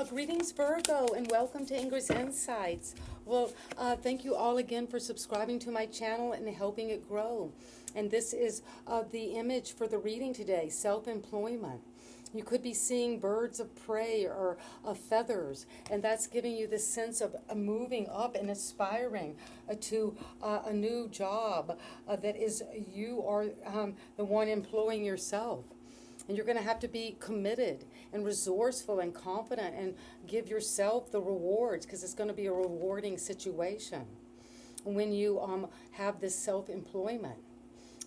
Greetings, Virgo, and welcome to Ingrid's Insights. Well, thank you all again for subscribing to my channel and helping it grow. And this is the image for the reading today, self-employment. You could be seeing birds of prey or feathers, and that's giving you the sense of moving up and aspiring to a new job that is you are the one employing yourself. And you're going to have to be committed and resourceful and confident and give yourself the rewards, because it's going to be a rewarding situation when you have this self-employment.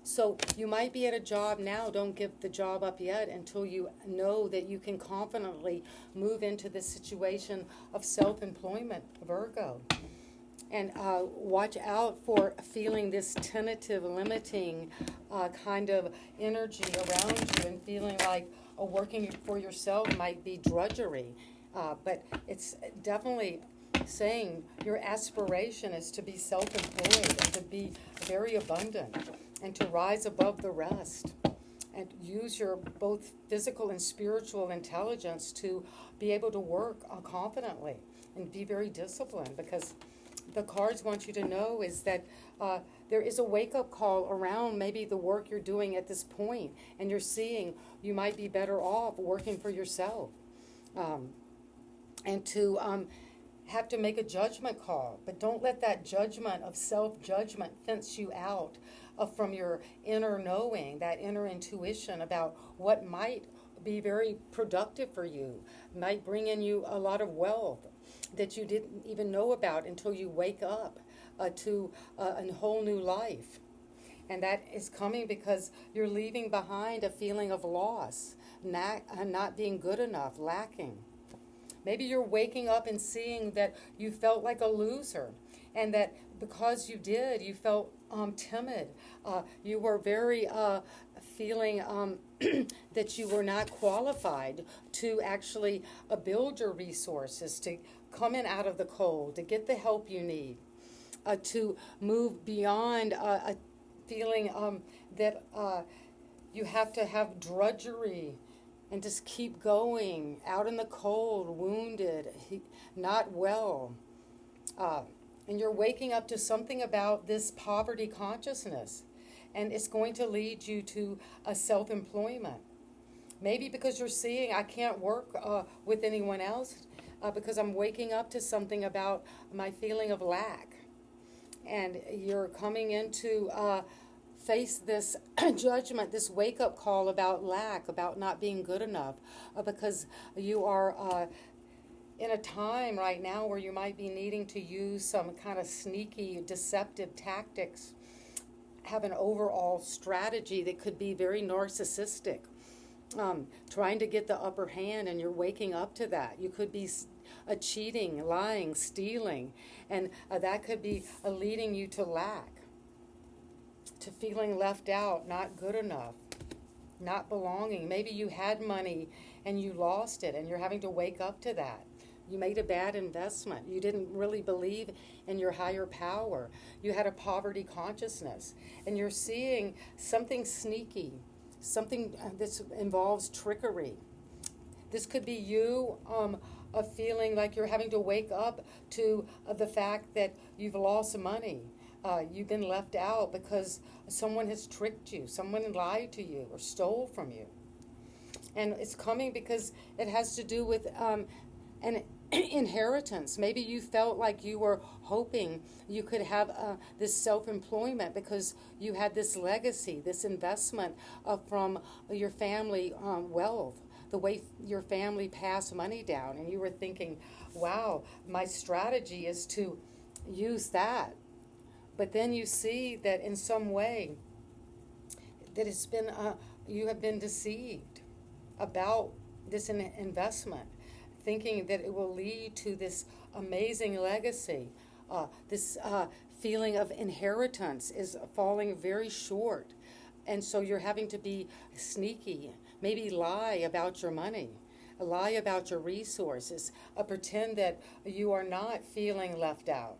So you might be at a job now. Don't give the job up yet until you know that you can confidently move into this situation of self-employment, Virgo. And watch out for feeling this tentative, limiting kind of energy around you and feeling like working for yourself might be drudgery. But it's definitely saying your aspiration is to be self-employed and to be very abundant and to rise above the rest and use your both physical and spiritual intelligence to be able to work confidently and be very disciplined, because the cards want you to know is that there is a wake-up call around maybe the work you're doing at this point, and you're seeing you might be better off working for yourself, and to have to make a judgment call. But don't let that judgment of self-judgment fence you out from your inner knowing, that inner intuition about what might be very productive for you, might bring in you a lot of wealth that you didn't even know about until you wake up to a whole new life. And that is coming because you're leaving behind a feeling of loss, not being good enough, lacking. Maybe you're waking up and seeing that you felt like a loser, and that because you did, you felt timid. You were very feeling that you were not qualified to actually build your resources, to come in out of the cold, to get the help you need, to move beyond a feeling that you have to have drudgery and just keep going out in the cold, wounded, not well. And you're waking up to something about this poverty consciousness, and it's going to lead you to a self-employment. Maybe because you're seeing, I can't work with anyone else because I'm waking up to something about my feeling of lack. And you're coming into face this judgment, this wake-up call about lack, about not being good enough, because you are in a time right now where you might be needing to use some kind of sneaky, deceptive tactics, have an overall strategy that could be very narcissistic, trying to get the upper hand, and you're waking up to that. You could be cheating, lying, stealing, and that could be leading you to lack, to feeling left out, not good enough, not belonging. Maybe you had money and you lost it, and you're having to wake up to that. You made a bad investment. You didn't really believe in your higher power. You had a poverty consciousness, and you're seeing something sneaky, something that involves trickery. This could be you feeling like you're having to wake up to the fact that you've lost money. You've been left out because someone has tricked you, someone lied to you or stole from you. And it's coming because it has to do with an inheritance. Maybe you felt like you were hoping you could have this self-employment because you had this legacy, this investment from your family wealth, the way your family passed money down. And you were thinking, wow, my strategy is to use that. But then you see that in some way that it's been, you have been deceived about this investment, thinking that it will lead to this amazing legacy. This feeling of inheritance is falling very short. And so you're having to be sneaky, maybe lie about your money, lie about your resources, pretend that you are not feeling left out.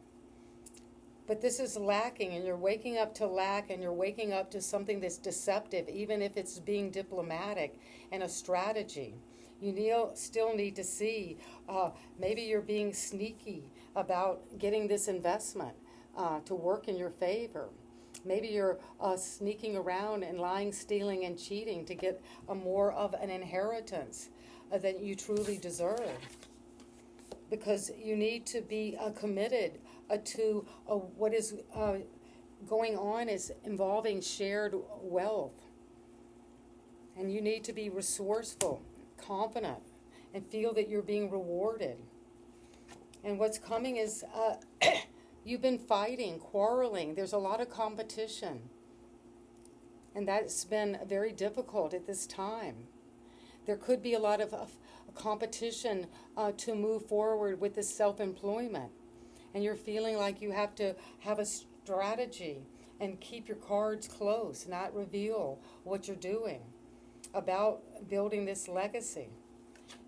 But this is lacking, and you're waking up to lack, and you're waking up to something that's deceptive, even if it's being diplomatic and a strategy. still need to see, maybe you're being sneaky about getting this investment to work in your favor. Maybe you're sneaking around and lying, stealing, and cheating to get more of an inheritance that you truly deserve. Because you need to be committed to what is going on is involving shared wealth. And you need to be resourceful, confident, and feel that you're being rewarded. And what's coming is you've been fighting, quarreling. There's a lot of competition. And that's been very difficult at this time. There could be a lot of competition to move forward with this self-employment. And you're feeling like you have to have a strategy and keep your cards close, not reveal what you're doing about building this legacy.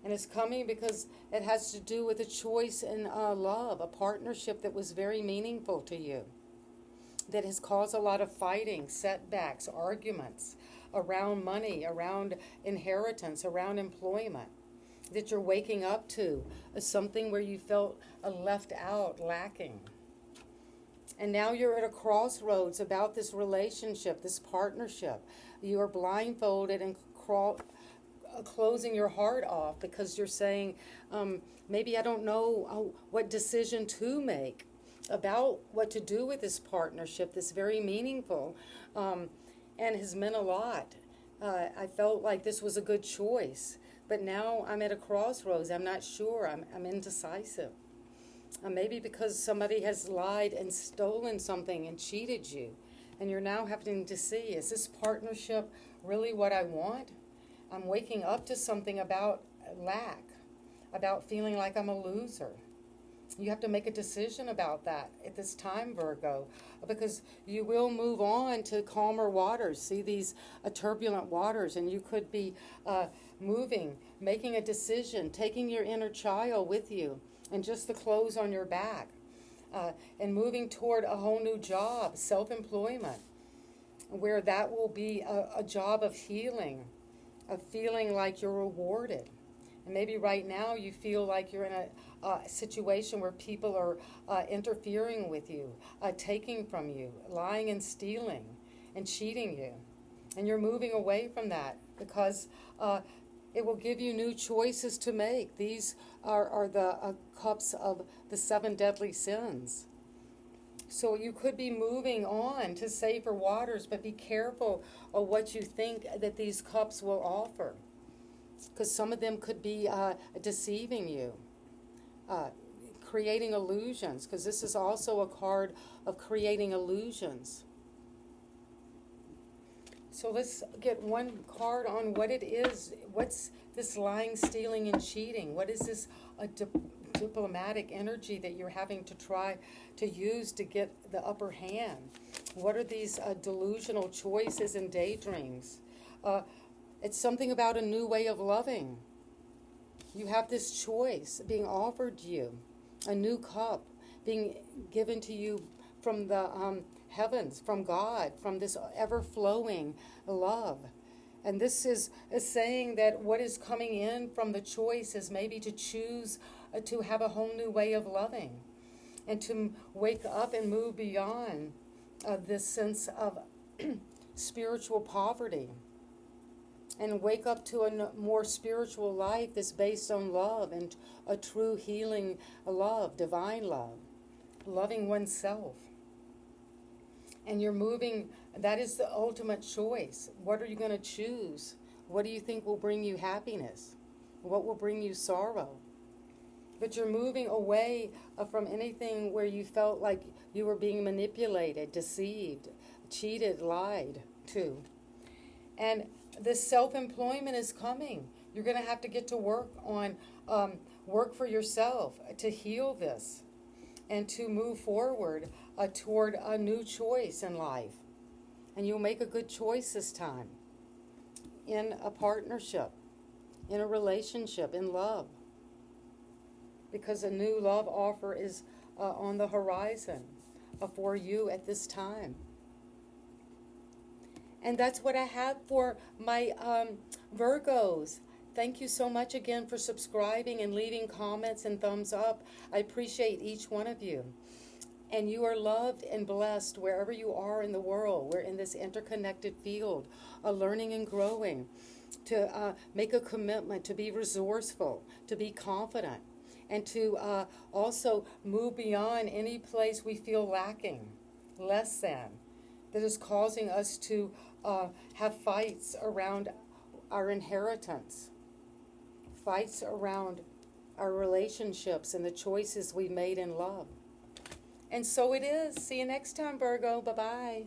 And it's coming because it has to do with a choice in love, a partnership that was very meaningful to you, that has caused a lot of fighting, setbacks, arguments around money, around inheritance, around employment, that you're waking up to something where you felt left out, lacking. And now you're at a crossroads about this relationship, this partnership. You are blindfolded and closing your heart off because you're saying, maybe I don't know what decision to make about what to do with this partnership that's very meaningful and has meant a lot. I felt like this was a good choice, but now I'm at a crossroads. I'm not sure. I'm indecisive. Maybe because somebody has lied and stolen something and cheated you, and you're now having to see, is this partnership really what I want? I'm waking up to something about lack, about feeling like I'm a loser. You have to make a decision about that at this time, Virgo, because you will move on to calmer waters. See these turbulent waters, and you could be moving, making a decision, taking your inner child with you, and just the clothes on your back, and moving toward a whole new job, self-employment, where that will be a job of healing, of feeling like you're rewarded. And maybe right now you feel like you're in a situation where people are interfering with you, taking from you, lying and stealing and cheating you. And you're moving away from that because it will give you new choices to make. These are the cups of the 7 deadly sins. So you could be moving on to safer waters, but be careful of what you think that these cups will offer, because some of them could be deceiving you, creating illusions, because this is also a card of creating illusions. So let's get one card on what it is. What's this lying, stealing, and cheating? What is this diplomatic energy that you're having to try to use to get the upper hand? What are these delusional choices and daydreams? It's something about a new way of loving. You have this choice being offered to you, a new cup being given to you from the heavens, from God, from this ever-flowing love. And this is saying that what is coming in from the choice is maybe to choose to have a whole new way of loving and to wake up and move beyond this sense of spiritual poverty and wake up to a more spiritual life that's based on love and a true healing love, divine love, loving oneself. And you're moving, that is the ultimate choice. What are you going to choose? What do you think will bring you happiness? What will bring you sorrow? But you're moving away from anything where you felt like you were being manipulated, deceived, cheated, lied to. And this self-employment is coming. You're going to have to get to work on work for yourself to heal this and to move forward toward a new choice in life. And you'll make a good choice this time in a partnership, in a relationship, in love. Because a new love offer is on the horizon for you at this time. And that's what I have for my Virgos. Thank you so much again for subscribing and leaving comments and thumbs up. I appreciate each one of you. And you are loved and blessed wherever you are in the world. We're in this interconnected field of learning and growing, to make a commitment, to be resourceful, to be confident, and to also move beyond any place we feel lacking, less than, that is causing us to have fights around our inheritance, fights around our relationships and the choices we made in love. And so it is. See you next time, Virgo. Bye-bye.